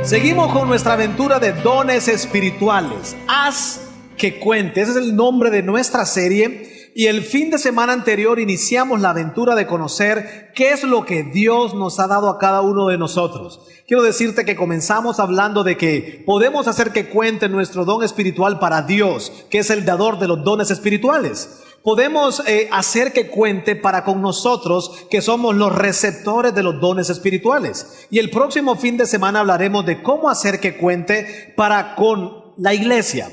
Seguimos con nuestra aventura de dones espirituales. Haz que cuente. Ese es el nombre de nuestra serie. Y el fin de semana anterior iniciamos la aventura de conocer qué es lo que Dios nos ha dado a cada uno de nosotros. Quiero decirte que comenzamos hablando de que podemos hacer que cuente nuestro don espiritual para Dios, que es el dador de los dones espirituales. Podemos hacer que cuente para con nosotros, que somos los receptores de los dones espirituales. Y el próximo fin de semana hablaremos de cómo hacer que cuente para con la iglesia,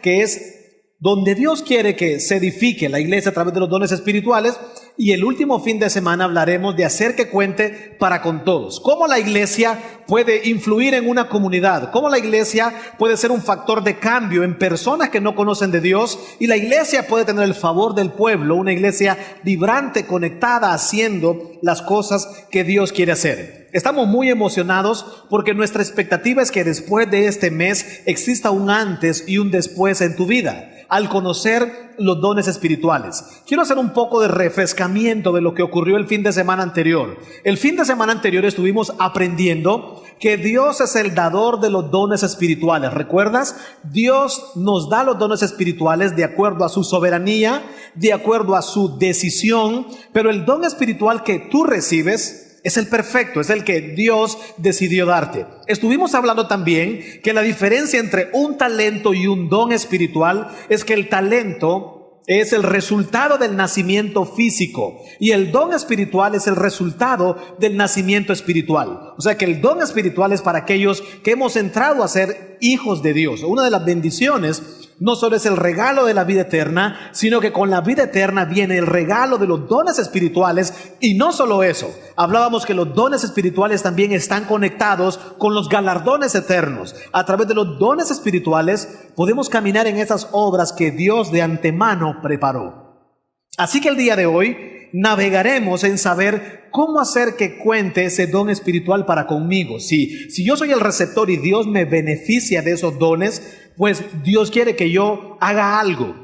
que es donde Dios quiere que se edifique la iglesia a través de los dones espirituales. Y el último fin de semana hablaremos de hacer que cuente para con todos. Cómo la iglesia puede influir en una comunidad. Cómo la iglesia puede ser un factor de cambio en personas que no conocen de Dios. Y la iglesia puede tener el favor del pueblo. Una iglesia vibrante, conectada, haciendo las cosas que Dios quiere hacer. Estamos muy emocionados porque nuestra expectativa es que después de este mes exista un antes y un después en tu vida al conocer los dones espirituales. Quiero hacer un poco de refrescamiento de lo que ocurrió el fin de semana anterior. El fin de semana anterior estuvimos aprendiendo que Dios es el dador de los dones espirituales. ¿Recuerdas? Dios nos da los dones espirituales de acuerdo a su soberanía, de acuerdo a su decisión, pero el don espiritual que tú recibes es el perfecto, es el que Dios decidió darte. Estuvimos hablando también que la diferencia entre un talento y un don espiritual es que el talento es el resultado del nacimiento físico y el don espiritual es el resultado del nacimiento espiritual. O sea que el don espiritual es para aquellos que hemos entrado a ser hijos de Dios. Una de las bendiciones no solo es el regalo de la vida eterna, sino que con la vida eterna viene el regalo de los dones espirituales. Y no solo eso, hablábamos que los dones espirituales también están conectados con los galardones eternos. A través de los dones espirituales podemos caminar en esas obras que Dios de antemano preparó. Así que el día de hoy navegaremos en saber cómo hacer que cuente ese don espiritual para conmigo. Si yo soy el receptor y Dios me beneficia de esos dones, pues Dios quiere que yo haga algo.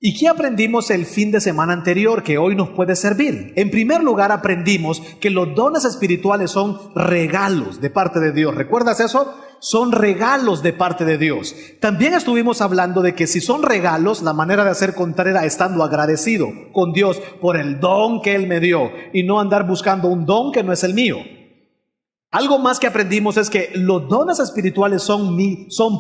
¿Y qué aprendimos el fin de semana anterior que hoy nos puede servir? En primer lugar, aprendimos que los dones espirituales son regalos de parte de Dios. ¿Recuerdas eso? Son regalos de parte de Dios. También estuvimos hablando de que si son regalos, la manera de hacer contar era estando agradecido con Dios por el don que Él me dio y no andar buscando un don que no es el mío. Algo más que aprendimos es que los dones espirituales son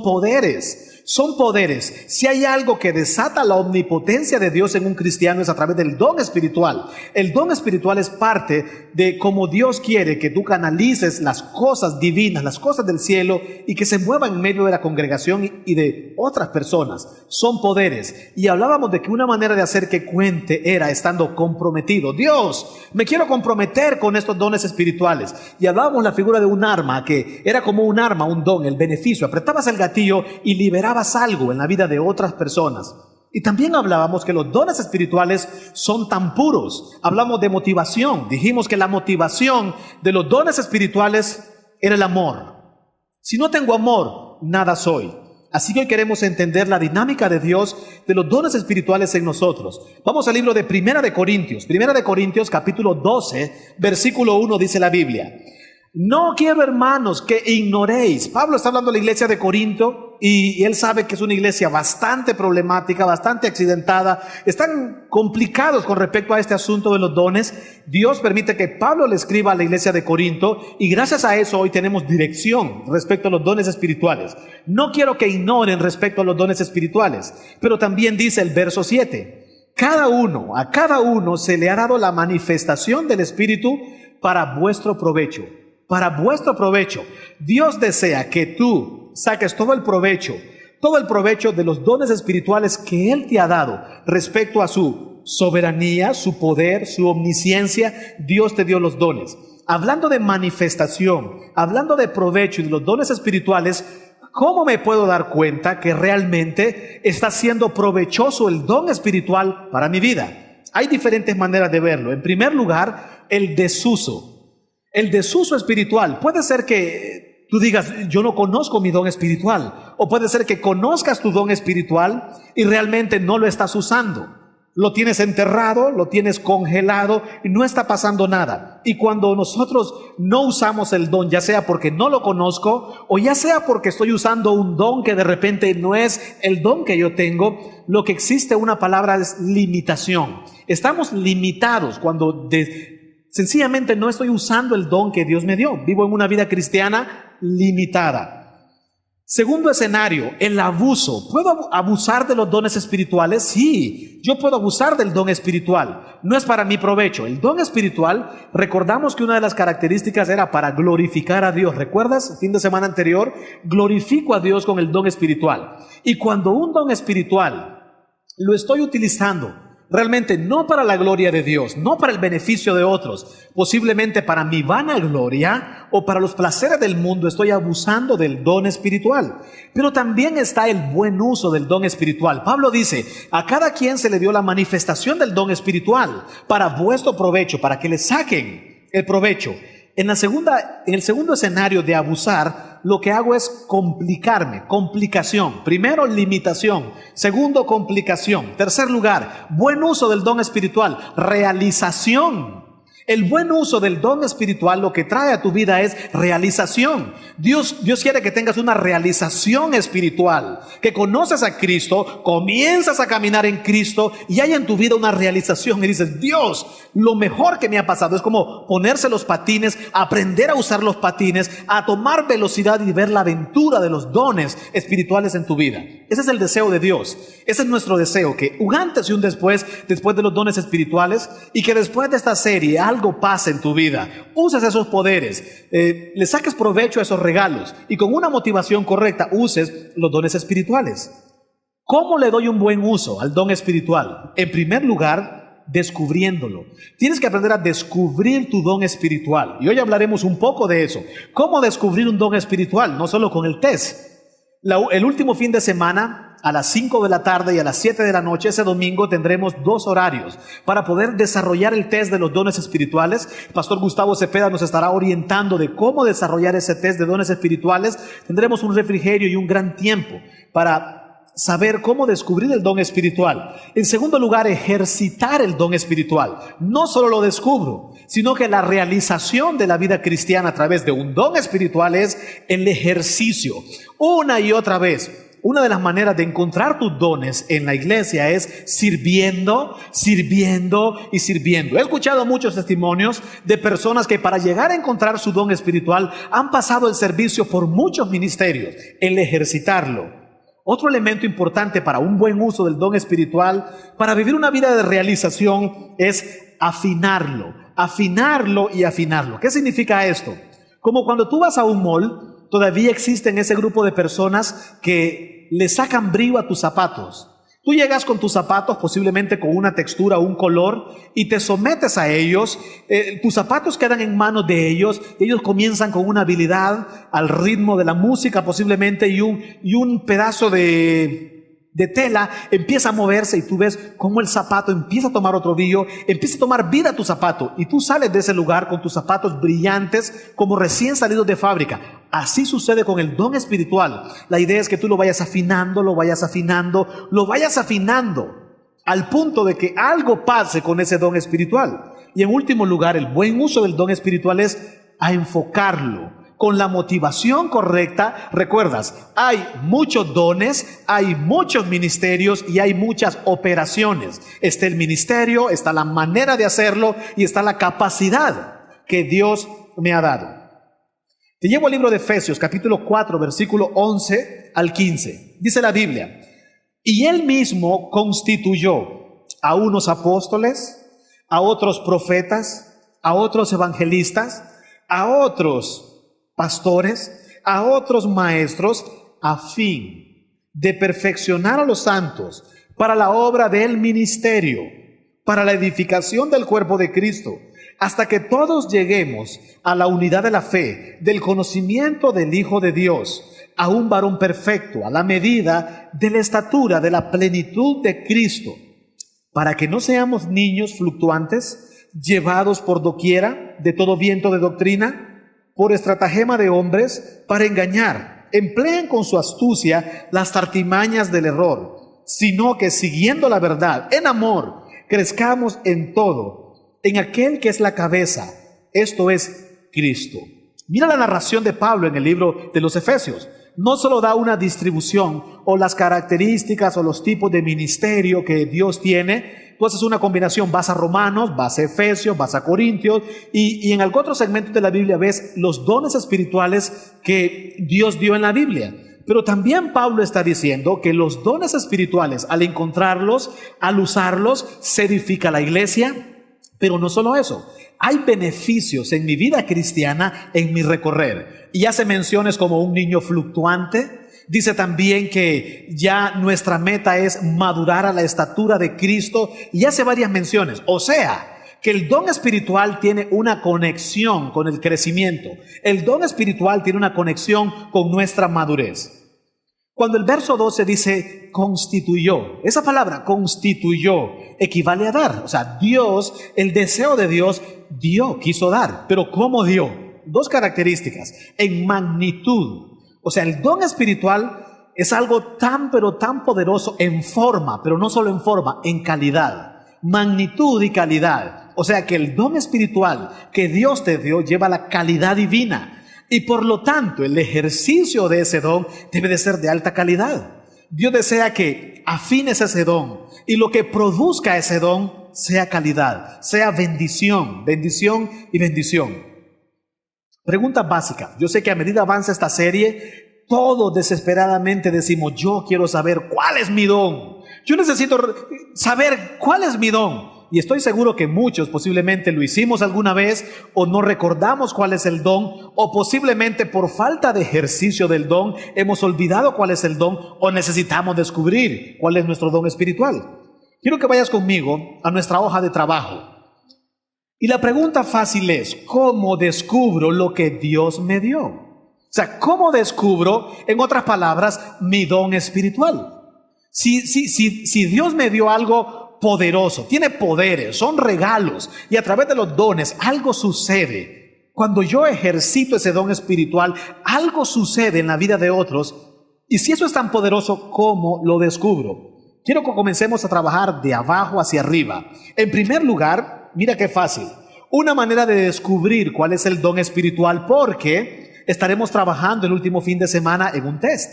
poderes. Son poderes. Si hay algo que desata la omnipotencia de Dios en un cristiano es a través del don espiritual. El don espiritual es parte de cómo Dios quiere que tú canalices las cosas divinas, las cosas del cielo y que se muevan en medio de la congregación y de otras personas. Son poderes. Y hablábamos de que una manera de hacer que cuente era estando comprometido. Dios, me quiero comprometer con estos dones espirituales. Y hablábamos la figura de un arma que era como un arma, un don, el beneficio. Apretabas el gatillo y liberabas algo en la vida de otras personas. Y también hablábamos que los dones espirituales son tan puros. Hablamos de motivación. Dijimos que la motivación de los dones espirituales era el amor. Si no tengo amor, nada soy. Así que hoy queremos entender la dinámica de Dios de los dones espirituales en nosotros. Vamos al libro de Primera de Corintios. Primera de Corintios, capítulo 12, versículo 1, dice la Biblia: no quiero, hermanos, que ignoréis. Pablo está hablando de la iglesia de Corinto y él sabe que es una iglesia bastante problemática, bastante accidentada. Están complicados con respecto a este asunto de los dones. Dios permite que Pablo le escriba a la iglesia de Corinto y gracias a eso hoy tenemos dirección respecto a los dones espirituales. No quiero que ignoren respecto a los dones espirituales. Pero también dice el verso 7: a cada uno se le ha dado la manifestación del Espíritu para vuestro provecho. Para vuestro provecho. Dios desea que tú saques todo el provecho de los dones espirituales que Él te ha dado respecto a su soberanía, su poder, su omnisciencia. Dios te dio los dones. Hablando de manifestación, hablando de provecho y de los dones espirituales, ¿cómo me puedo dar cuenta que realmente está siendo provechoso el don espiritual para mi vida? Hay diferentes maneras de verlo. En primer lugar, el desuso. El desuso espiritual. Puede ser que tú digas, yo no conozco mi don espiritual. O puede ser que conozcas tu don espiritual y realmente no lo estás usando. lo tienes enterrado, lo tienes congelado y no está pasando nada. Y cuando nosotros no usamos el don, ya sea porque no lo conozco o ya sea porque estoy usando un don que de repente no es el don que yo tengo, lo que existe una palabra es limitación. Estamos limitados cuando sencillamente no estoy usando el don que Dios me dio. Vivo en una vida cristiana limitada. Segundo escenario, el abuso. ¿Puedo abusar de los dones espirituales? Sí, yo puedo abusar del don espiritual. No es para mi provecho. El don espiritual, recordamos que una de las características era para glorificar a Dios. ¿Recuerdas? Fin de semana anterior, glorifico a Dios con el don espiritual. Y cuando un don espiritual lo estoy utilizando realmente no para la gloria de Dios, no para el beneficio de otros, posiblemente para mi vanagloria o para los placeres del mundo, estoy abusando del don espiritual. Pero también está el buen uso del don espiritual. Pablo dice, a cada quien se le dio la manifestación del don espiritual para vuestro provecho, para que le saquen el provecho. En el segundo escenario de abusar, lo que hago es complicación. Primero, limitación. Segundo, complicación. Tercer lugar, buen uso del don espiritual, realización. El buen uso del don espiritual lo que trae a tu vida es realización. Dios quiere que tengas una realización espiritual, que conoces a Cristo, comienzas a caminar en Cristo y hay en tu vida una realización y dices, Dios, lo mejor que me ha pasado es como ponerse los patines, aprender a usar los patines, a tomar velocidad y ver la aventura de los dones espirituales en tu vida. Ese es el deseo de Dios. Ese es nuestro deseo, que un antes y un después de los dones espirituales, y que después de esta serie algo pase en tu vida, uses esos poderes, le saques provecho a esos regalos y con una motivación correcta uses los dones espirituales. ¿Cómo le doy un buen uso al don espiritual? En primer lugar, descubriéndolo. Tienes que aprender a descubrir tu don espiritual y hoy hablaremos un poco de eso. ¿Cómo descubrir un don espiritual? No solo con el test. El último fin de semana, a las 5 de la tarde y a las 7 de la noche, ese domingo, tendremos 2 horarios para poder desarrollar el test de los dones espirituales. Pastor Gustavo Cepeda nos estará orientando de cómo desarrollar ese test de dones espirituales. Tendremos un refrigerio y un gran tiempo para saber cómo descubrir el don espiritual. En segundo lugar, ejercitar el don espiritual. No solo lo descubro, sino que la realización de la vida cristiana a través de un don espiritual es el ejercicio. Una y otra vez. Una de las maneras de encontrar tus dones en la iglesia es sirviendo. He escuchado muchos testimonios de personas que para llegar a encontrar su don espiritual han pasado el servicio por muchos ministerios, el ejercitarlo. Otro elemento importante para un buen uso del don espiritual, para vivir una vida de realización, es afinarlo. ¿Qué significa esto? Como cuando tú vas a un mall, todavía existen ese grupo de personas que le sacan brillo a tus zapatos. Tú llegas con tus zapatos posiblemente con una textura o un color y te sometes a ellos, tus zapatos quedan en manos de ellos, ellos comienzan con una habilidad al ritmo de la música posiblemente y un pedazo de tela empieza a moverse y tú ves cómo el zapato empieza a tomar otro brillo, empieza a tomar vida a tu zapato y tú sales de ese lugar con tus zapatos brillantes como recién salidos de fábrica. Así sucede con el don espiritual. La idea es que tú lo vayas afinando al punto de que algo pase con ese don espiritual. Y en último lugar, el buen uso del don espiritual es a enfocarlo con la motivación correcta. Recuerdas, hay muchos dones, hay muchos ministerios y hay muchas operaciones. Está el ministerio, está la manera de hacerlo y está la capacidad que Dios me ha dado. Te llevo al libro de Efesios, capítulo 4, versículo 11 al 15. Dice la Biblia, y Él mismo constituyó a unos apóstoles, a otros profetas, a otros evangelistas, a otros pastores, a otros maestros, a fin de perfeccionar a los santos para la obra del ministerio, para la edificación del cuerpo de Cristo, hasta que todos lleguemos a la unidad de la fe, del conocimiento del Hijo de Dios, a un varón perfecto, a la medida de la estatura de la plenitud de Cristo, para que no seamos niños fluctuantes, llevados por doquiera de todo viento de doctrina, por estratagema de hombres, para engañar. Empleen con su astucia las artimañas del error, sino que siguiendo la verdad en amor, crezcamos en todo, en aquel que es la cabeza, esto es Cristo. Mira la narración de Pablo en el libro de los Efesios. No solo da una distribución o las características o los tipos de ministerio que Dios tiene. Tú haces una combinación, vas a Romanos, vas a Efesios, vas a Corintios y en algún otro segmento de la Biblia ves los dones espirituales que Dios dio en la Biblia. Pero también Pablo está diciendo que los dones espirituales, al encontrarlos, al usarlos, se edifica la iglesia. Pero no solo eso, hay beneficios en mi vida cristiana, en mi recorrer. Y hace menciones como un niño fluctuante. Dice también que ya nuestra meta es madurar a la estatura de Cristo. Y hace varias menciones. O sea, que el don espiritual tiene una conexión con el crecimiento. El don espiritual tiene una conexión con nuestra madurez. Cuando el verso 12 dice constituyó, esa palabra constituyó equivale a dar. O sea, Dios, el deseo de Dios, dio, quiso dar. Pero ¿cómo dio? Dos características: en magnitud. O sea, el don espiritual es algo tan pero tan poderoso en forma, pero no solo en forma, en calidad. Magnitud y calidad. O sea que el don espiritual que Dios te dio lleva la calidad divina. Y por lo tanto, el ejercicio de ese don debe de ser de alta calidad. Dios desea que afines ese don y lo que produzca ese don sea calidad, sea bendición, bendición y bendición. Pregunta básica. Yo sé que a medida avanza esta serie, todos desesperadamente decimos, yo quiero saber cuál es mi don. Yo necesito saber cuál es mi don. Y estoy seguro que muchos posiblemente lo hicimos alguna vez o no recordamos cuál es el don, o posiblemente por falta de ejercicio del don hemos olvidado cuál es el don o necesitamos descubrir cuál es nuestro don espiritual. Quiero que vayas conmigo a nuestra hoja de trabajo. Y la pregunta fácil es, ¿cómo descubro lo que Dios me dio? O sea, ¿cómo descubro, en otras palabras, mi don espiritual? Si Dios me dio algo poderoso, tiene poderes, son regalos, y a través de los dones algo sucede. Cuando yo ejercito ese don espiritual, algo sucede en la vida de otros. Y si eso es tan poderoso, ¿cómo lo descubro? Quiero que comencemos a trabajar de abajo hacia arriba. En primer lugar, mira qué fácil, una manera de descubrir cuál es el don espiritual, porque estaremos trabajando el último fin de semana en un test,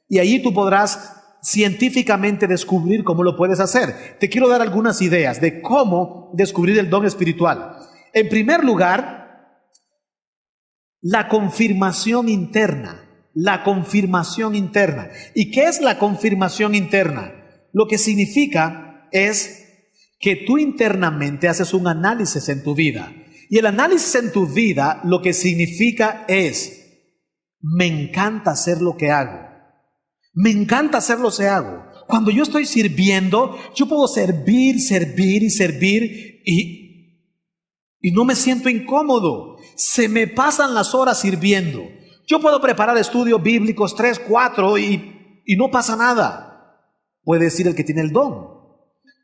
y allí tú podrás científicamente descubrir cómo lo puedes hacer. Te quiero dar algunas ideas de cómo descubrir el don espiritual. En primer lugar, la confirmación interna. La confirmación interna. ¿Y qué es la confirmación interna? Lo que significa es que tú internamente haces un análisis en tu vida. Y el análisis en tu vida lo que significa es, me encanta hacer lo que hago. Me encanta hacer lo que hago. Cuando yo estoy sirviendo, yo puedo servir y no me siento incómodo. Se me pasan las horas sirviendo. Yo puedo preparar estudios bíblicos 3, 4 y no pasa nada. Puede decir el que tiene el don.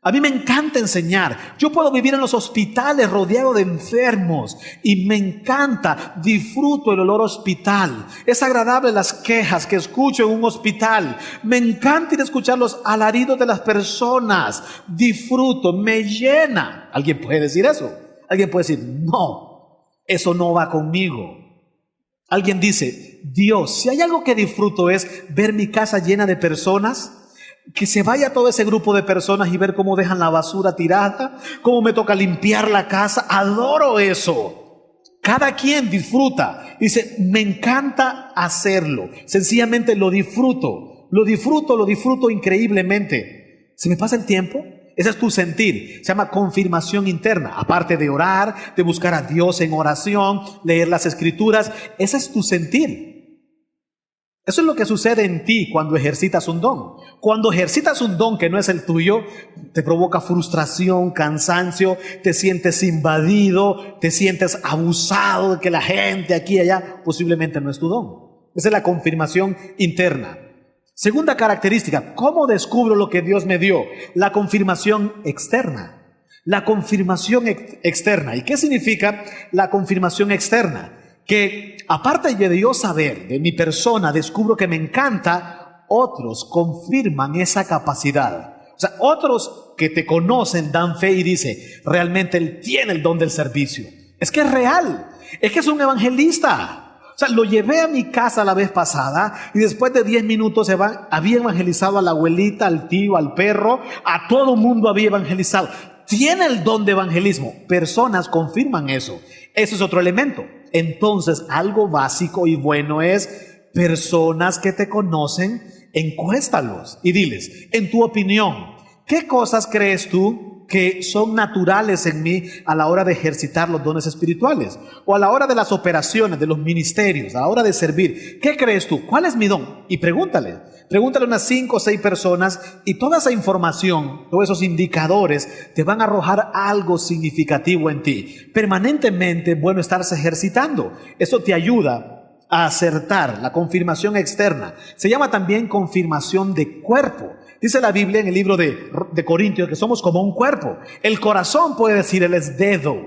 A mí me encanta enseñar. Yo puedo vivir en los hospitales rodeado de enfermos y me encanta, disfruto el olor hospital. Es agradable las quejas que escucho en un hospital. Me encanta ir a escuchar los alaridos de las personas. Disfruto, me llena. ¿Alguien puede decir eso? Alguien puede decir, no, eso no va conmigo. Alguien dice, Dios, si hay algo que disfruto es ver mi casa llena de personas. Que se vaya todo ese grupo de personas y ver cómo dejan la basura tirada, cómo me toca limpiar la casa. Adoro eso. Cada quien disfruta. Dice, me encanta hacerlo. Sencillamente lo disfruto increíblemente. ¿Se me pasa el tiempo? Ese es tu sentir. Se llama confirmación interna. Aparte de orar, de buscar a Dios en oración, leer las escrituras, ese es tu sentir. Eso es lo que sucede en ti cuando ejercitas un don. Cuando ejercitas un don que no es el tuyo, te provoca frustración, cansancio, te sientes invadido, te sientes abusado de que la gente aquí y allá, posiblemente no es tu don. Esa es la confirmación interna. Segunda característica, ¿cómo descubro lo que Dios me dio? La confirmación externa. La confirmación externa. ¿Y qué significa la confirmación externa? Que aparte de yo saber de mi persona, descubro que me encanta, otros confirman esa capacidad. O sea, otros que te conocen dan fe y dice, realmente él tiene el don del servicio. Es que es real, es que es un evangelista. O sea, lo llevé a mi casa la vez pasada y después de 10 minutos había evangelizado a la abuelita, al tío, al perro, a todo mundo había evangelizado. Tiene el don de evangelismo. Personas confirman eso. Eso es otro elemento. Entonces, algo básico y bueno es personas que te conocen, encuéstalos y diles, en tu opinión, ¿qué cosas crees tú que son naturales en mí a la hora de ejercitar los dones espirituales? O a la hora de las operaciones, de los ministerios, a la hora de servir. ¿Qué crees tú? ¿Cuál es mi don? Y pregúntale a unas 5 o 6 personas y toda esa información, todos esos indicadores te van a arrojar algo significativo en ti. Permanentemente es bueno estarse ejercitando. Eso te ayuda a acertar la confirmación externa. Se llama también confirmación de cuerpo. Dice la Biblia en el libro de Corintios que somos como un cuerpo. El corazón puede decir, él es dedo.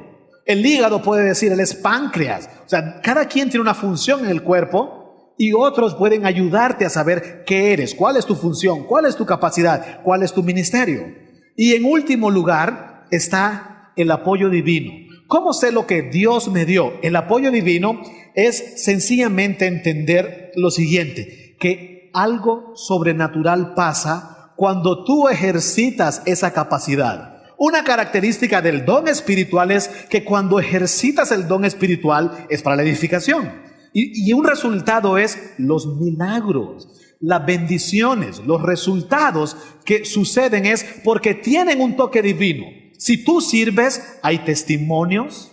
El hígado puede decir, él es páncreas. O sea, cada quien tiene una función en el cuerpo y otros pueden ayudarte a saber qué eres, cuál es tu función, cuál es tu capacidad, cuál es tu ministerio. Y en último lugar está el apoyo divino. ¿Cómo sé lo que Dios me dio? El apoyo divino es sencillamente entender lo siguiente, que algo sobrenatural pasa cuando tú ejercitas esa capacidad. Una característica del don espiritual es que cuando ejercitas el don espiritual es para la edificación. Y un resultado es los milagros, las bendiciones, los resultados que suceden es porque tienen un toque divino. Si tú sirves, hay testimonios.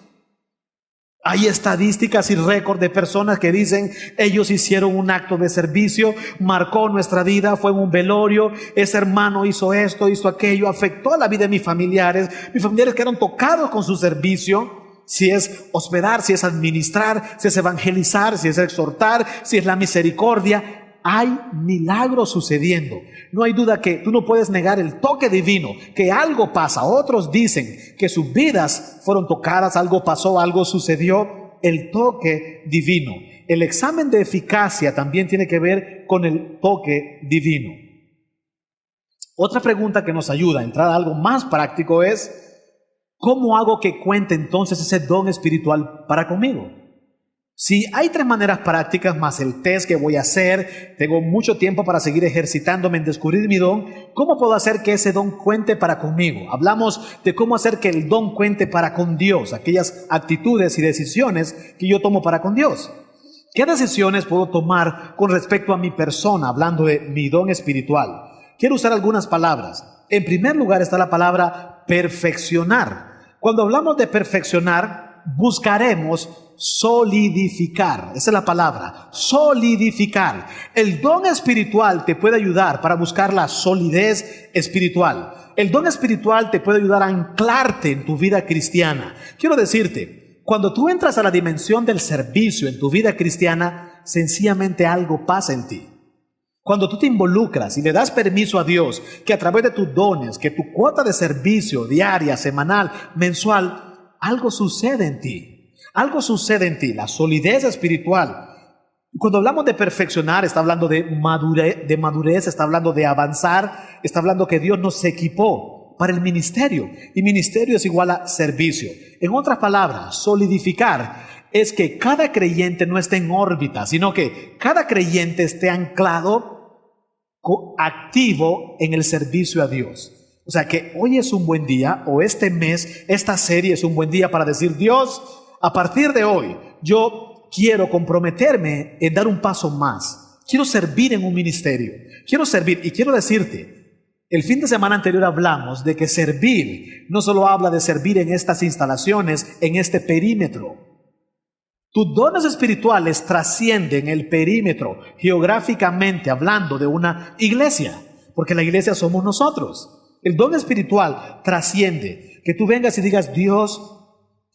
Hay estadísticas y récords de personas que dicen, ellos hicieron un acto de servicio, marcó nuestra vida, fue en un velorio, ese hermano hizo esto, hizo aquello, afectó a la vida de mis familiares quedaron tocados con su servicio, si es hospedar, si es administrar, si es evangelizar, si es exhortar, si es la misericordia. Hay milagros sucediendo. No hay duda que tú no puedes negar el toque divino, que algo pasa. Otros dicen que sus vidas fueron tocadas, algo pasó, algo sucedió. El toque divino. El examen de eficacia también tiene que ver con el toque divino. Otra pregunta que nos ayuda a entrar a algo más práctico es, ¿cómo hago que cuente entonces ese don espiritual para conmigo? Si hay 3 maneras prácticas más el test que voy a hacer, tengo mucho tiempo para seguir ejercitándome en descubrir mi don, ¿cómo puedo hacer que ese don cuente para conmigo? Hablamos de cómo hacer que el don cuente para con Dios, aquellas actitudes y decisiones que yo tomo para con Dios. ¿Qué decisiones puedo tomar con respecto a mi persona, hablando de mi don espiritual? Quiero usar algunas palabras. En primer lugar está la palabra perfeccionar. Cuando hablamos de perfeccionar, buscaremos solidificar. Esa es la palabra, solidificar. El don espiritual te puede ayudar para buscar la solidez espiritual. El don espiritual te puede ayudar a anclarte en tu vida cristiana. Quiero decirte, cuando tú entras a la dimensión del servicio en tu vida cristiana, sencillamente algo pasa en ti. Cuando tú te involucras y le das permiso a Dios que a través de tus dones, que tu cuota de servicio diaria, semanal, mensual, algo sucede en ti. Algo sucede en ti, la solidez espiritual. Cuando hablamos de perfeccionar, está hablando de madurez, está hablando de avanzar, está hablando que Dios nos equipó para el ministerio. Y ministerio es igual a servicio. En otras palabras, solidificar es que cada creyente no esté en órbita, sino que cada creyente esté anclado, activo en el servicio a Dios. O sea que hoy es un buen día, o este mes, esta serie es un buen día para decir, Dios, a partir de hoy, yo quiero comprometerme en dar un paso más. Quiero servir en un ministerio. Quiero servir y quiero decirte, el fin de semana anterior hablamos de que servir no solo habla de servir en estas instalaciones, en este perímetro. Tus dones espirituales trascienden el perímetro, geográficamente hablando de una iglesia, porque la iglesia somos nosotros. El don espiritual trasciende, que tú vengas y digas, Dios,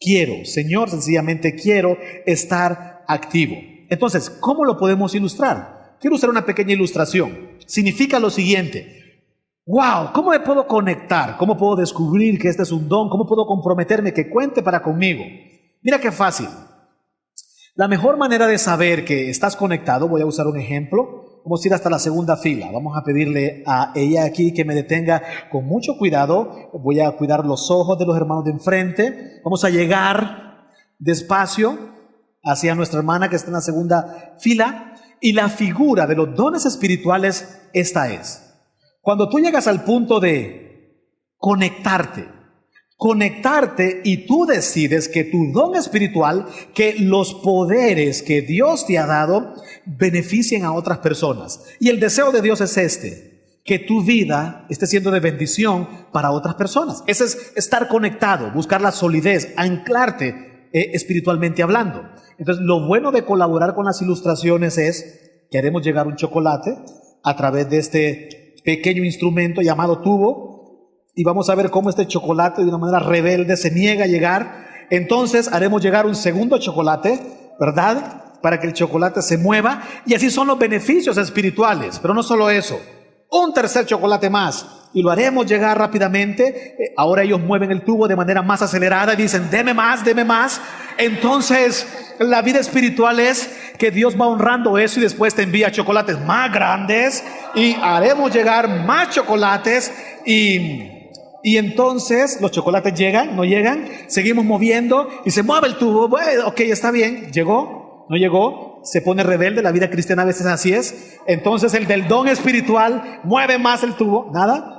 quiero, Señor, sencillamente quiero estar activo. Entonces, ¿cómo lo podemos ilustrar? Quiero usar una pequeña ilustración. Significa lo siguiente. Wow, ¿cómo me puedo conectar? ¿Cómo puedo descubrir que este es un don? ¿Cómo puedo comprometerme que cuente para conmigo? Mira qué fácil. La mejor manera de saber que estás conectado, voy a usar un ejemplo. Vamos a ir hasta la segunda fila. Vamos a pedirle a ella aquí que me detenga con mucho cuidado. Voy a cuidar los ojos de los hermanos de enfrente. Vamos a llegar despacio hacia nuestra hermana que está en la segunda fila. Y la figura de los dones espirituales, esta es. Cuando tú llegas al punto de conectarte y tú decides que tu don espiritual, que los poderes que Dios te ha dado beneficien a otras personas. Y el deseo de Dios es que tu vida esté siendo de bendición para otras personas. Ese es estar conectado, buscar la solidez, anclarte espiritualmente hablando. Entonces, lo bueno de colaborar con las ilustraciones es que haremos llegar un chocolate a través de este pequeño instrumento llamado tubo. Y vamos a ver cómo este chocolate de una manera rebelde se niega a llegar. Entonces haremos llegar un segundo chocolate, ¿verdad? Para que el chocolate se mueva. Y así son los beneficios espirituales. Pero no solo eso. Un tercer chocolate más. Y lo haremos llegar rápidamente. Ahora ellos mueven el tubo de manera más acelerada y dicen, deme más, deme más. Entonces la vida espiritual es que Dios va honrando eso y después te envía chocolates más grandes. Y haremos llegar más chocolates y entonces los chocolates llegan, no llegan, seguimos moviendo y se mueve el tubo. Bueno, ok, está bien, llegó, no llegó, se pone rebelde. La vida cristiana a veces así es. Entonces el del don espiritual mueve más el tubo, nada,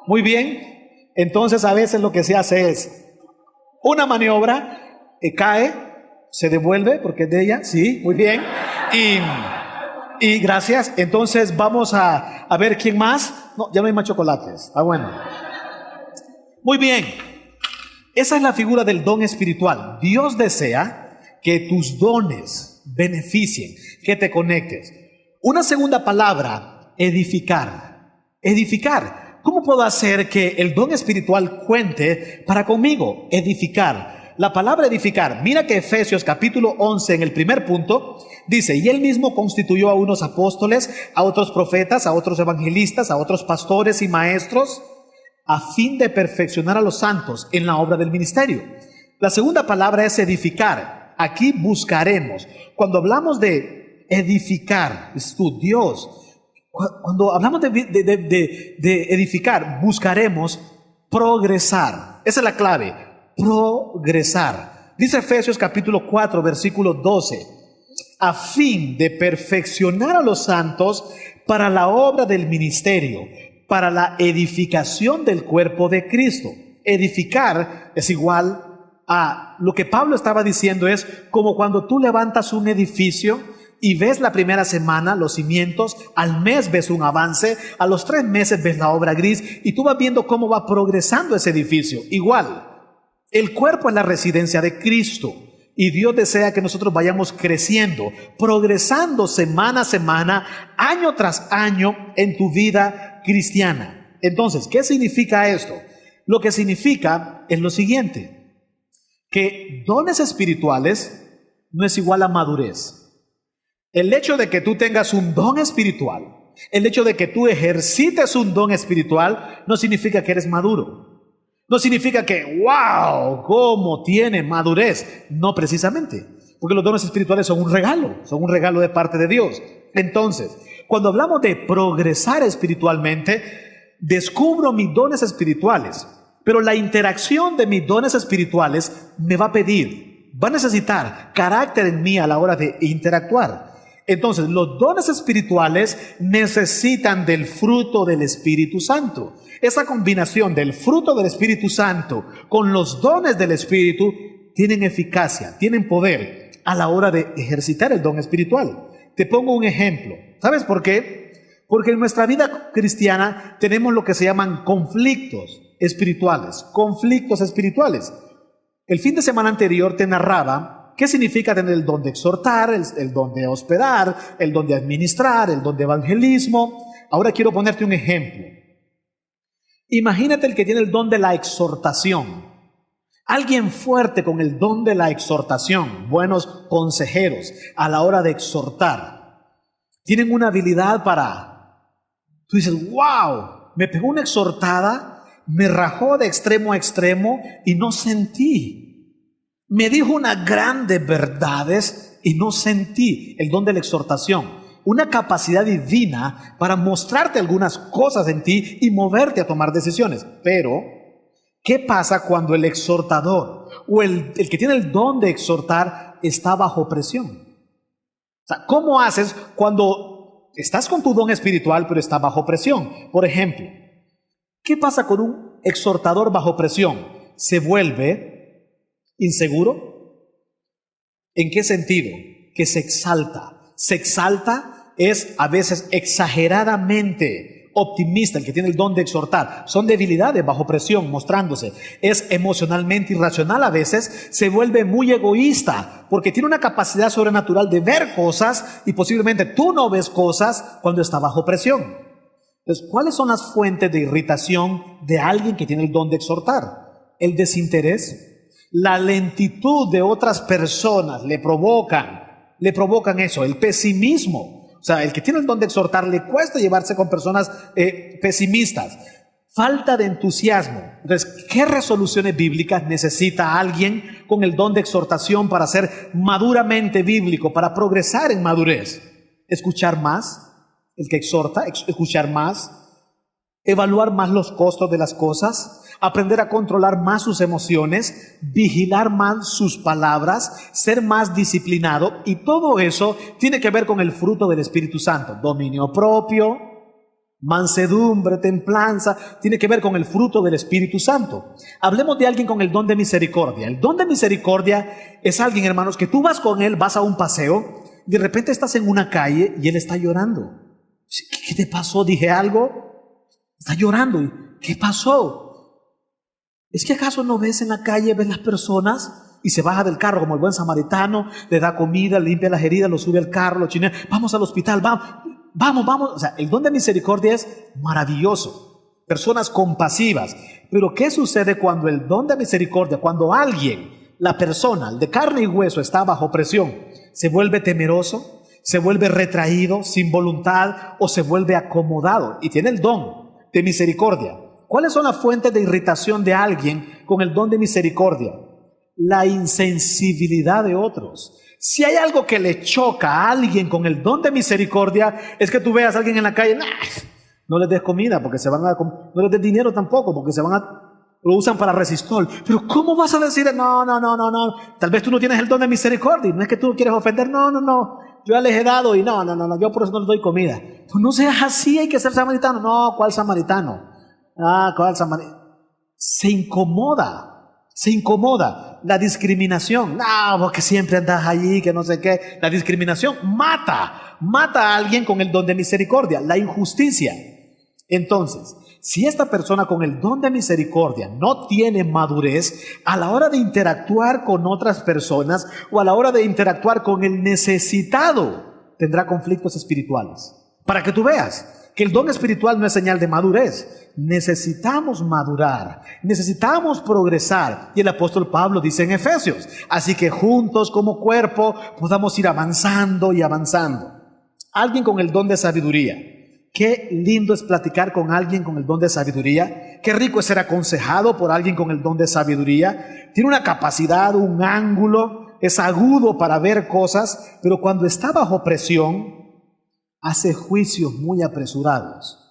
muy bien. Entonces a veces lo que se hace es una maniobra, cae, se devuelve porque es de ella, sí, muy bien, y gracias. Entonces vamos a ver quién más. No, ya no hay más chocolates, bueno. Muy bien, esa es la figura del don espiritual. Dios desea que tus dones beneficien, que te conectes. Una segunda palabra, edificar. Edificar. ¿Cómo puedo hacer que el don espiritual cuente para conmigo? Edificar. La palabra edificar, mira que Efesios capítulo 11 en el primer punto dice, y él mismo constituyó a unos apóstoles, a otros profetas, a otros evangelistas, a otros pastores y maestros, a fin de perfeccionar a los santos en la obra del ministerio. La segunda palabra es edificar. Aquí buscaremos. Cuando hablamos de edificar, es tu Dios. Cuando hablamos de edificar, buscaremos progresar. Esa es la clave, progresar. Dice Efesios capítulo 4, versículo 12, a fin de perfeccionar a los santos para la obra del ministerio, para la edificación del cuerpo de Cristo. Edificar es igual a lo que Pablo estaba diciendo, es como cuando tú levantas un edificio y ves la primera semana los cimientos, al mes ves un avance, a los 3 meses ves la obra gris y tú vas viendo cómo va progresando ese edificio. Igual, el cuerpo es la residencia de Cristo y Dios desea que nosotros vayamos creciendo, progresando semana a semana, año tras año en tu vida cristiana. Entonces, ¿qué significa esto? Lo que significa es lo siguiente, que dones espirituales no es igual a madurez. El hecho de que tú tengas un don espiritual, el hecho de que tú ejercites un don espiritual, no significa que eres maduro. No significa que, wow, cómo tiene madurez. No precisamente, porque los dones espirituales son un regalo de parte de Dios. Entonces, cuando hablamos de progresar espiritualmente, descubro mis dones espirituales, pero la interacción de mis dones espirituales me va a pedir, va a necesitar carácter en mí a la hora de interactuar. Entonces, los dones espirituales necesitan del fruto del Espíritu Santo. Esa combinación del fruto del Espíritu Santo con los dones del Espíritu tienen eficacia, tienen poder a la hora de ejercitar el don espiritual. Te pongo un ejemplo. ¿Sabes por qué? Porque en nuestra vida cristiana tenemos lo que se llaman conflictos espirituales. Conflictos espirituales. El fin de semana anterior te narraba qué significa tener el don de exhortar, el don de hospedar, el don de administrar, el don de evangelismo. Ahora quiero ponerte un ejemplo. Imagínate el que tiene el don de la exhortación. Alguien fuerte con el don de la exhortación, buenos consejeros a la hora de exhortar. Tienen una habilidad tú dices, wow, me pegó una exhortada, me rajó de extremo a extremo y no sentí. Me dijo unas grandes verdades y no sentí el don de la exhortación. una capacidad divina para mostrarte algunas cosas en ti y moverte a tomar decisiones. Pero, ¿qué pasa cuando el exhortador o el que tiene el don de exhortar está bajo presión? O sea, ¿cómo haces cuando estás con tu don espiritual pero está bajo presión? Por ejemplo, ¿qué pasa con un exhortador bajo presión? ¿Se vuelve inseguro? ¿En qué sentido? Que se exalta. Se exalta es a veces exageradamente optimista, el que tiene el don de exhortar. Son debilidades bajo presión mostrándose. Es emocionalmente irracional a veces. Se vuelve muy egoísta porque tiene una capacidad sobrenatural de ver cosas y posiblemente tú no ves cosas cuando está bajo presión. Entonces, ¿cuáles son las fuentes de irritación de alguien que tiene el don de exhortar? El desinterés, la lentitud de otras personas le provocan eso, el pesimismo. O sea, el que tiene el don de exhortar le cuesta llevarse con personas pesimistas. Falta de entusiasmo. Entonces, ¿qué resoluciones bíblicas necesita alguien con el don de exhortación para ser maduramente bíblico, para progresar en madurez? Escuchar más, el que exhorta, escuchar más, evaluar más los costos de las cosas, aprender a controlar más sus emociones, vigilar más sus palabras, ser más disciplinado, y todo eso tiene que ver con el fruto del Espíritu Santo. Dominio propio, mansedumbre, templanza, tiene que ver con el fruto del Espíritu Santo. Hablemos de alguien con el don de misericordia. El don de misericordia es alguien, hermanos, que tú vas con él, vas a un paseo, y de repente estás en una calle y él está llorando. ¿Qué te pasó? ¿Dije algo? Está llorando. ¿Qué pasó? ¿Es que acaso no ves en la calle, ves las personas y se baja del carro como el buen samaritano, le da comida, limpia las heridas, lo sube al carro, lo chinea, vamos al hospital, vamos? O sea, el don de misericordia es maravilloso. Personas compasivas. Pero ¿qué sucede cuando el don de misericordia, cuando alguien, la persona, el de carne y hueso, está bajo presión, se vuelve temeroso, se vuelve retraído, sin voluntad, o se vuelve acomodado y tiene el don de misericordia? ¿Cuáles son las fuentes de irritación de alguien con el don de misericordia? La insensibilidad de otros. Si hay algo que le choca a alguien con el don de misericordia, es que tú veas a alguien en la calle, no les des comida porque se van a... No les des dinero tampoco porque se van a... Lo usan para resistol. Pero ¿cómo vas a decir? No. Tal vez tú no tienes el don de misericordia. No es que tú quieres ofender. No. Yo ya les he dado y no. Yo por eso no les doy comida. Pues no seas así, hay que ser samaritano. No, ¿cuál samaritano? ¿Cuál samaritano? Se incomoda. La discriminación. No, porque siempre andas allí, que no sé qué. La discriminación mata a alguien con el don de misericordia. La injusticia. Entonces, si esta persona con el don de misericordia no tiene madurez a la hora de interactuar con otras personas o a la hora de interactuar con el necesitado, tendrá conflictos espirituales. Para que tú veas que el don espiritual no es señal de madurez. Necesitamos madurar, necesitamos progresar. Y el apóstol Pablo dice en Efesios, así que juntos como cuerpo podamos ir avanzando y avanzando. Alguien con el don de sabiduría. Qué lindo es platicar con alguien con el don de sabiduría. Qué rico es ser aconsejado por alguien con el don de sabiduría. Tiene una capacidad, un ángulo, es agudo para ver cosas, pero cuando está bajo presión, hace juicios muy apresurados.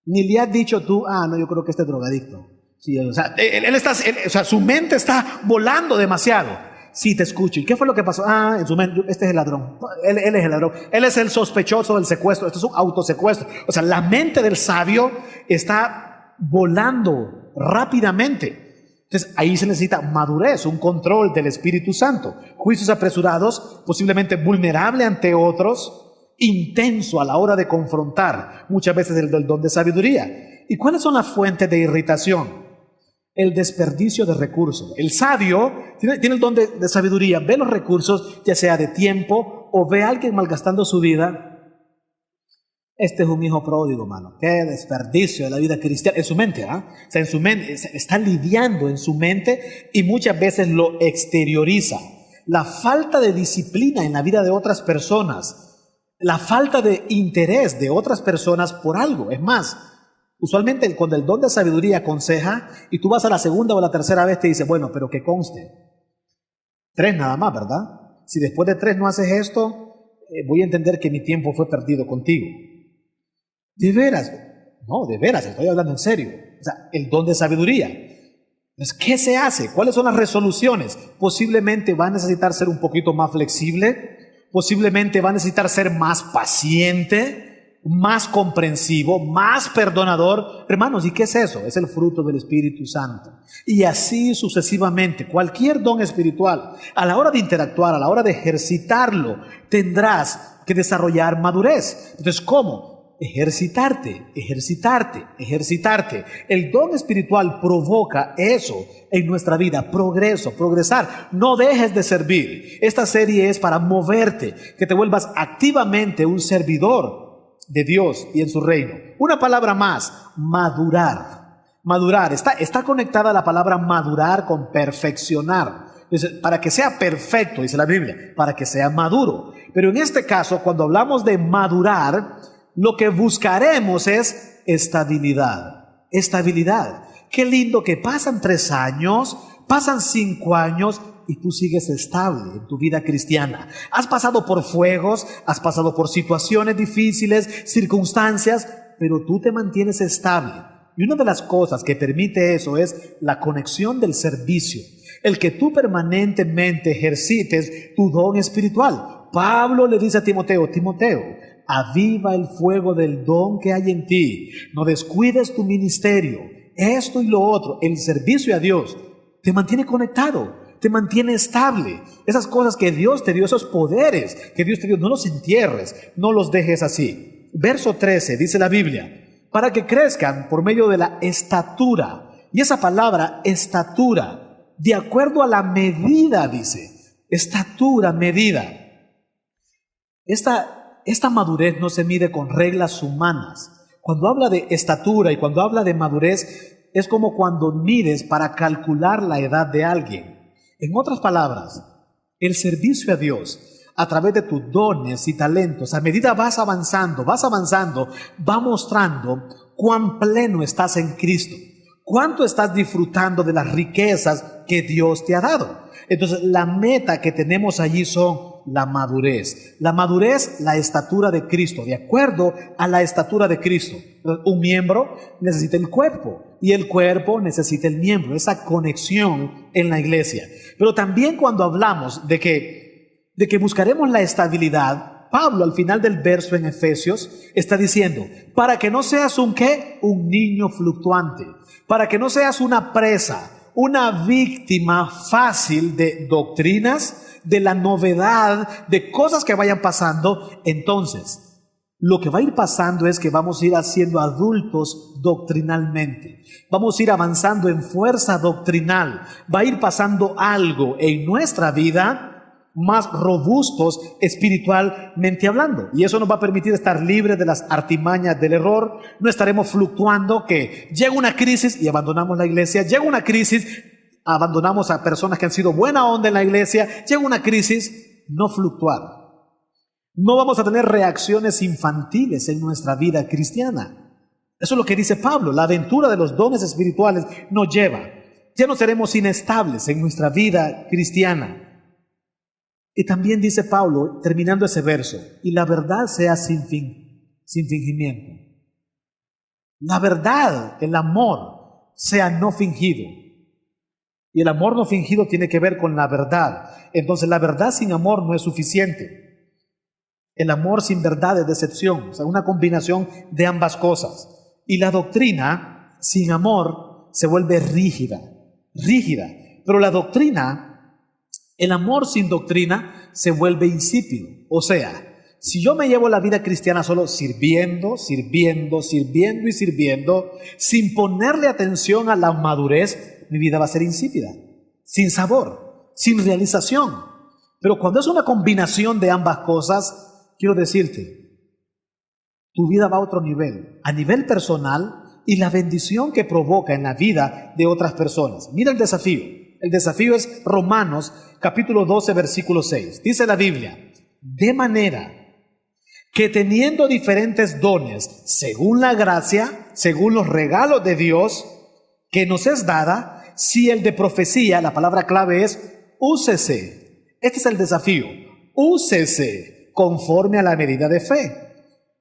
Ni le has dicho tú, no, yo creo que este es drogadicto. Sí, o sea, su mente está volando demasiado. Sí, te escucho. ¿Y qué fue lo que pasó? En su mente, este es el ladrón. Él es el ladrón. Él es el sospechoso del secuestro. Esto es un autosecuestro. O sea, la mente del sabio está volando rápidamente. Entonces, ahí se necesita madurez, un control del Espíritu Santo. Juicios apresurados, posiblemente vulnerable ante otros, intenso a la hora de confrontar, muchas veces el don de sabiduría. ¿Y cuáles son las fuentes de irritación? El desperdicio de recursos. El sabio tiene el don de sabiduría, ve los recursos, ya sea de tiempo o ve a alguien malgastando su vida. Este es un hijo pródigo, mano. Qué desperdicio de la vida cristiana. En su mente, O sea, en su mente, está lidiando en su mente y muchas veces lo exterioriza. La falta de disciplina en la vida de otras personas, la falta de interés de otras personas por algo. Es más, usualmente cuando el don de sabiduría aconseja y tú vas a la segunda o la tercera vez te dice, bueno, pero que conste, 3 nada más, ¿verdad? Si después de 3 no haces esto, voy a entender que mi tiempo fue perdido contigo. De veras, no, de veras, estoy hablando en serio. O sea, el don de sabiduría. Entonces, ¿qué se hace? ¿Cuáles son las resoluciones? Posiblemente va a necesitar ser un poquito más flexible, posiblemente va a necesitar ser más paciente, más comprensivo, más perdonador. Hermanos, ¿y qué es eso? Es el fruto del Espíritu Santo. Y así sucesivamente, cualquier don espiritual, a la hora de interactuar, a la hora de ejercitarlo, tendrás que desarrollar madurez. Entonces, ¿cómo? Ejercitarte, ejercitarte, ejercitarte. El don espiritual provoca eso en nuestra vida, progreso, progresar. No dejes de servir. Esta serie es para moverte, que te vuelvas activamente un servidor de Dios y en su reino. Una palabra más, madurar. Madurar, está conectada la palabra madurar con perfeccionar. Entonces, para que sea perfecto, dice la Biblia, para que sea maduro. Pero en este caso, cuando hablamos de madurar, lo que buscaremos es estabilidad. Estabilidad. Qué lindo que pasan 3 años, pasan 5 años y tú sigues estable en tu vida cristiana. Has pasado por fuegos, has pasado por situaciones difíciles, circunstancias, pero tú te mantienes estable. Y una de las cosas que permite eso es la conexión del servicio. El que tú permanentemente ejercites tu don espiritual. Pablo le dice a Timoteo, Timoteo, aviva el fuego del don que hay en ti. No descuides tu ministerio. Esto y lo otro, el servicio a Dios, te mantiene conectado, te mantiene estable. Esas cosas que Dios te dio, esos poderes que Dios te dio, no los entierres, no los dejes así. Verso 13, dice la Biblia, para que crezcan por medio de la estatura. Y esa palabra, estatura, de acuerdo a la medida, dice, estatura, medida. Esta madurez no se mide con reglas humanas. Cuando habla de estatura y cuando habla de madurez, es como cuando mides para calcular la edad de alguien. En otras palabras, el servicio a Dios a través de tus dones y talentos, a medida vas avanzando, va mostrando cuán pleno estás en Cristo, cuánto estás disfrutando de las riquezas que Dios te ha dado. Entonces, la meta que tenemos allí son la madurez. La madurez, la estatura de Cristo, de acuerdo a la estatura de Cristo. Un miembro necesita el cuerpo y el cuerpo necesita el miembro, esa conexión en la iglesia. Pero también cuando hablamos de que buscaremos la estabilidad, Pablo al final del verso en Efesios está diciendo, para que no seas un niño fluctuante, para que no seas una presa, una víctima fácil de doctrinas, de la novedad, de cosas que vayan pasando. Entonces, lo que va a ir pasando es que vamos a ir haciendo adultos doctrinalmente. Vamos a ir avanzando en fuerza doctrinal. Va a ir pasando algo en nuestra vida más robustos espiritualmente hablando. Y eso nos va a permitir estar libres de las artimañas del error. No estaremos fluctuando, que llega una crisis y abandonamos la iglesia. Llega una crisis, abandonamos a personas que han sido buena onda en la iglesia. Llega una crisis, no fluctuar. No vamos a tener reacciones infantiles en nuestra vida cristiana. Eso es lo que dice Pablo. La aventura de los dones espirituales nos lleva. Ya no seremos inestables en nuestra vida cristiana. Y también dice Pablo, terminando ese verso, y la verdad sea sin fingimiento. La verdad, el amor, sea no fingido. Y el amor no fingido tiene que ver con la verdad. Entonces la verdad sin amor no es suficiente. El amor sin verdad es decepción. O sea, una combinación de ambas cosas. Y la doctrina sin amor se vuelve rígida. Pero la doctrina, el amor sin doctrina se vuelve insípido. O sea, si yo me llevo la vida cristiana solo sirviendo, sin ponerle atención a la madurez, mi vida va a ser insípida, sin sabor, sin realización. Pero cuando es una combinación de ambas cosas, quiero decirte, tu vida va a otro nivel, a nivel personal, y la bendición que provoca en la vida de otras personas. Mira el desafío. El desafío es Romanos capítulo 12, versículo 6. Dice la Biblia, de manera que teniendo diferentes dones, según la gracia, según los regalos de Dios que nos es dada, si el de profecía, la palabra clave es úsese. Este es el desafío. Úsese conforme a la medida de fe.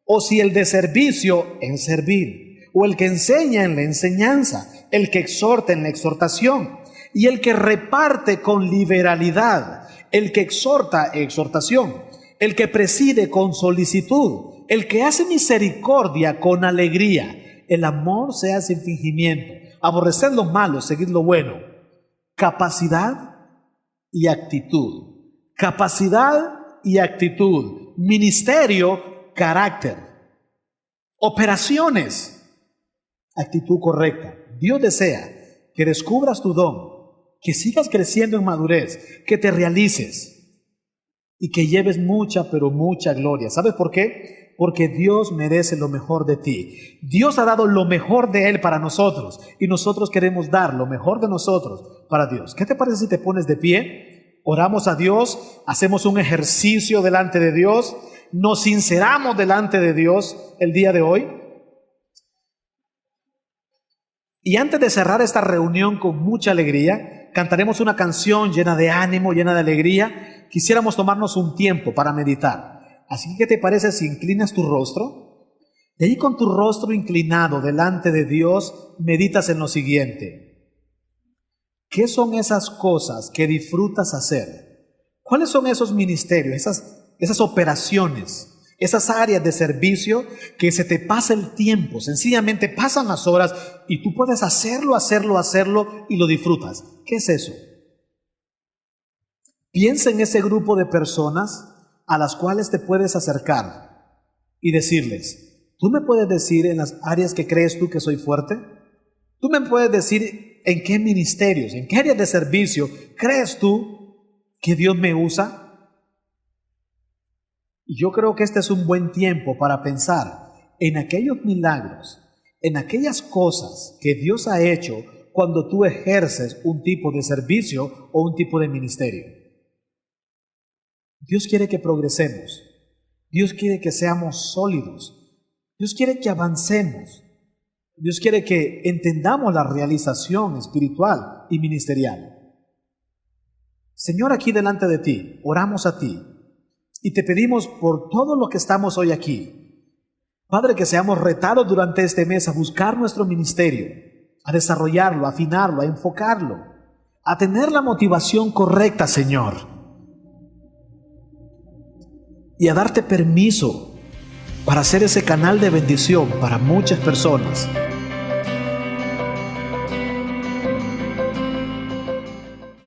O si el de servicio, en servir. O el que enseña en la enseñanza. El que exhorta en la exhortación. Y el que reparte con liberalidad. El que exhorta, exhortación. El que preside con solicitud. El que hace misericordia con alegría. El amor sea sin fingimiento. Aborreced lo malo, seguid lo bueno. Capacidad y actitud. Capacidad y actitud. Ministerio, carácter. Operaciones, actitud correcta. Dios desea que descubras tu don, que sigas creciendo en madurez, que te realices y que lleves mucha, pero mucha gloria. ¿Sabes por qué? Porque Dios merece lo mejor de ti. Dios ha dado lo mejor de Él para nosotros y nosotros queremos dar lo mejor de nosotros para Dios. ¿Qué te parece si te pones de pie? Oramos a Dios, hacemos un ejercicio delante de Dios, nos sinceramos delante de Dios el día de hoy. Y antes de cerrar esta reunión con mucha alegría, cantaremos una canción llena de ánimo, llena de alegría. Quisiéramos tomarnos un tiempo para meditar. Así que, ¿qué te parece si inclinas tu rostro? Y ahí con tu rostro inclinado delante de Dios, meditas en lo siguiente. ¿Qué son esas cosas que disfrutas hacer? ¿Cuáles son esos ministerios, esas operaciones, esas áreas de servicio que se te pasa el tiempo? Sencillamente pasan las horas y tú puedes hacerlo y lo disfrutas. ¿Qué es eso? Piensa en ese grupo de personas a las cuales te puedes acercar y decirles, ¿tú me puedes decir en las áreas que crees tú que soy fuerte? ¿Tú me puedes decir en qué ministerios, en qué áreas de servicio crees tú que Dios me usa? Y yo creo que este es un buen tiempo para pensar en aquellos milagros, en aquellas cosas que Dios ha hecho cuando tú ejerces un tipo de servicio o un tipo de ministerio. Dios quiere que progresemos. Dios quiere que seamos sólidos. Dios quiere que avancemos. Dios quiere que entendamos la realización espiritual y ministerial. Señor, aquí delante de ti, oramos a ti y te pedimos por todo lo que estamos hoy aquí. Padre, que seamos retados durante este mes a buscar nuestro ministerio, a desarrollarlo, a afinarlo, a enfocarlo, a tener la motivación correcta, Señor, y a darte permiso para ser ese canal de bendición para muchas personas.